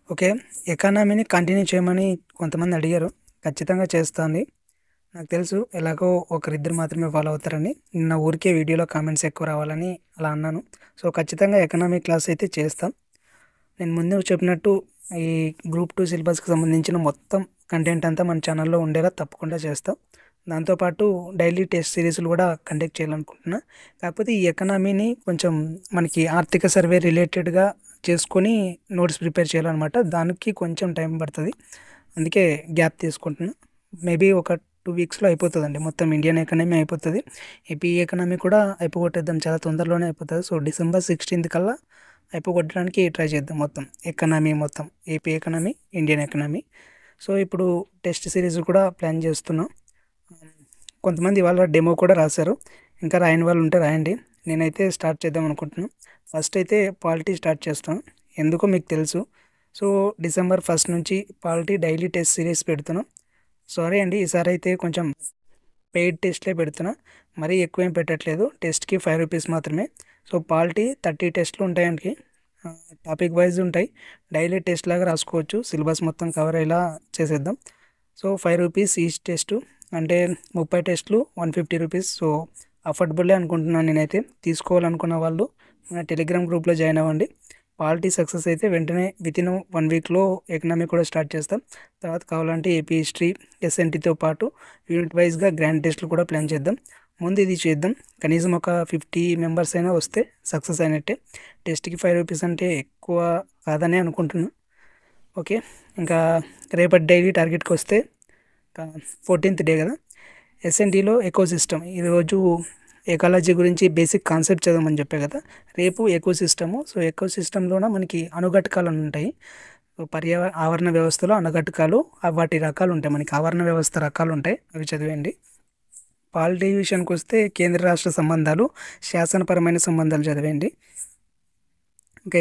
Okay. ఎకానమీని continue చేయమని కొంతమంది అడిగారు. ఖచ్చితంగా చేస్తాంది. నాకు తెలుసు ఎలాగో ఒకరిద్దరు మాత్రమే ఫాలో అవుతారని. నిన్న ఊరికే వీడియోలో కామెంట్స్ ఎక్కువ రావాలని అలా అన్నాను. సో, ఖచ్చితంగా ఎకనామీ క్లాస్ అయితే చేస్తాం. నేను ముందు చెప్పినట్టు ఈ గ్రూప్ 2 సిలబస్‌కి సంబంధించిన మొత్తం కంటెంట్ అంతా మన ఛానల్‌లో ఉండేలా తప్పకుండా చేస్తాం. దాంతో పాటు డైలీ టెస్ట్ సిరీస్‌లు కూడా కండక్ట్ చేయాలనుకుంటున్నా. కాకపోతే ఈ ఎకనామీని కొంచెం మనకి ఆర్థిక సర్వే రిలేటెడ్‌గా చేసుకొని నోట్స్ ప్రిపేర్ చేయాలనమాట. దానికి కొంచెం టైం పడతది. అందుకే గ్యాప్ తీసుకుంటున్నా. మేబీ ఒక 2 వీక్స్‌లో అయిపోతదండి. మొత్తం ఇండియన్ ఎకానమీ అయిపోతది. ఏపీ ఎకానమీ కూడా అయిపోగొట్టేద్దాం. చాలా తొందరలోనే అయిపోతది. సో, డిసెంబర్ 16 కల్లా అయిపోగొట్టడానికి ట్రై చేద్దాం మొత్తం. ఎకానమీ మొత్తం. AP economy, Indian economy. So, ఇప్పుడు టెస్ట్ సిరీస్ కూడా ప్లాన్ చేస్తున్నాం. కొంతమంది ఇవాళ డెమో కూడా రాశారు. ఇంకా రాయని వాళ్ళు ఉంటే రాయండి. నేనైతే స్టార్ట్ చేద్దాం అనుకుంటున్నాను. ఫస్ట్ అయితే పాలిటీ స్టార్ట్ చేస్తాం. ఎందుకో మీకు తెలుసు. సో, డిసెంబర్ 1 నుంచి పాలిటీ డైలీ టెస్ట్ సిరీస్ పెడుతున్నాం. సారీ అండి, ఈసారి అయితే కొంచెం పెయిడ్ టెస్ట్‌లే పెడుతున్నా. మరీ ఎక్కువేం పెట్టట్లేదు. టెస్ట్‌కి ₹5 మాత్రమే. సో, పాలిటీ 30 టెస్ట్‌లు ఉంటాయండి. టాపిక్ వైస్ ఉంటాయి. డైలీ టెస్ట్ లాగా రాసుకోవచ్చు. సిలబస్ మొత్తం కవర్ అయ్యేలా చేసేద్దాం. So, ₹5 each test. అంటే 30 టెస్ట్‌లు ₹150. సో, అఫోర్డబులే అనుకుంటున్నాను నేనైతే. తీసుకోవాలనుకున్న వాళ్ళు మన టెలిగ్రామ్ గ్రూప్‌లో జాయిన్ అవ్వండి. పాలిటీ సక్సెస్ అయితే వెంటనే వితిన్ 1 వీక్‌లో ఎకనామీ కూడా స్టార్ట్ చేస్తాం. తర్వాత కావాలంటే ఏపీ హిస్టరీ, ఎస్ఎన్టీతో పాటు యూనిట్ వైస్‌గా గ్రాండ్ టెస్ట్‌లు కూడా ప్లాన్ చేద్దాం. ముందు ఇది చేద్దాం. కనీసం ఒక 50 మెంబర్స్ అయినా వస్తే సక్సెస్ అయినట్టే. టెస్ట్‌కి ₹5 అంటే ఎక్కువ కాదనే అనుకుంటున్నా. ఓకే. ఇంకా రేపటి డైలీ టార్గెట్‌కొస్తే 14థ్ డే కదా! ఎస్ఎన్టీలో ఎకోసిస్టమ్. ఈరోజు ఎకాలజీ గురించి బేసిక్ కాన్సెప్ట్ చదవమని చెప్పా కదా! రేపు ఎకోసిస్టము. సో, ఎకోసిస్టమ్‌లోన మనకి అణుఘటకాలని ఉంటాయి. ఆవరణ వ్యవస్థలో అణుఘటకాలు వాటి రకాలుంటాయి. మనకి ఆవరణ వ్యవస్థ రకాలుంటాయి. అవి చదివేయండి. పాలిటీ విషయానికొస్తే కేంద్ర రాష్ట్ర సంబంధాలు, శాసనపరమైన సంబంధాలు చదివేయండి. ఇంకా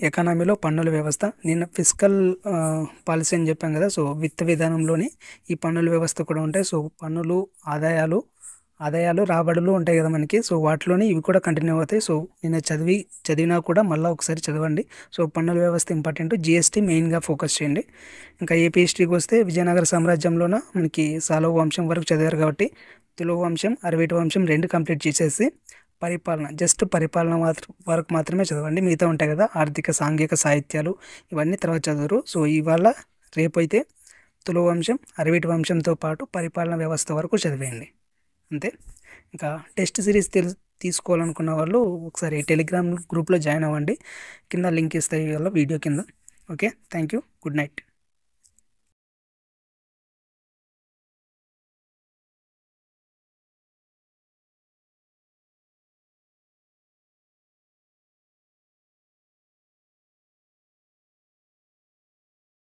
ఎకానమీలో పన్నుల వ్యవస్థ. నిన్న ఫిస్కల్ పాలసీ అని చెప్పాం కదా! సో, విత్త విధానంలోనే ఈ పన్నుల వ్యవస్థ కూడా ఉంటాయి. సో, పన్నులు, ఆదాయాలు, రాబడులు ఉంటాయి కదా మనకి. సో, వాటిలోనే ఇవి కూడా కంటిన్యూ అవుతాయి. సో, నిన్న చదివినా కూడా మళ్ళీ ఒకసారి చదవండి. సో, పన్నుల వ్యవస్థ ఇంపార్టెంట్. జీఎస్టీ మెయిన్‌గా ఫోకస్ చేయండి. ఇంకా ఏపీ హిస్టరీకి వస్తే విజయనగర సామ్రాజ్యంలోన మనకి సాలువ వంశం వరకు చదివారు కాబట్టి తులువ వంశం, అరవీటి వంశం 2 కంప్లీట్ చేసేసి పరిపాలన వరకు మాత్రమే చదవండి. మిగతా ఉంటాయి కదా! ఆర్థిక, సాంఘిక, సాహిత్యాలు ఇవన్నీ తర్వాత చదువురు. సో, రేపైతే తులువ వంశం, అరవీటి వంశంతో పాటు పరిపాలన వ్యవస్థ వరకు చదివేయండి. అంతే. ఇంకా టెస్ట్ సిరీస్ తీసుకోవాలనుకున్న వాళ్ళు ఒకసారి టెలిగ్రామ్ గ్రూప్‌లో జాయిన్ అవ్వండి. కింద లింక్ ఇస్తా ఇవాళ వీడియో కింద. Okay. Thank you. Good night.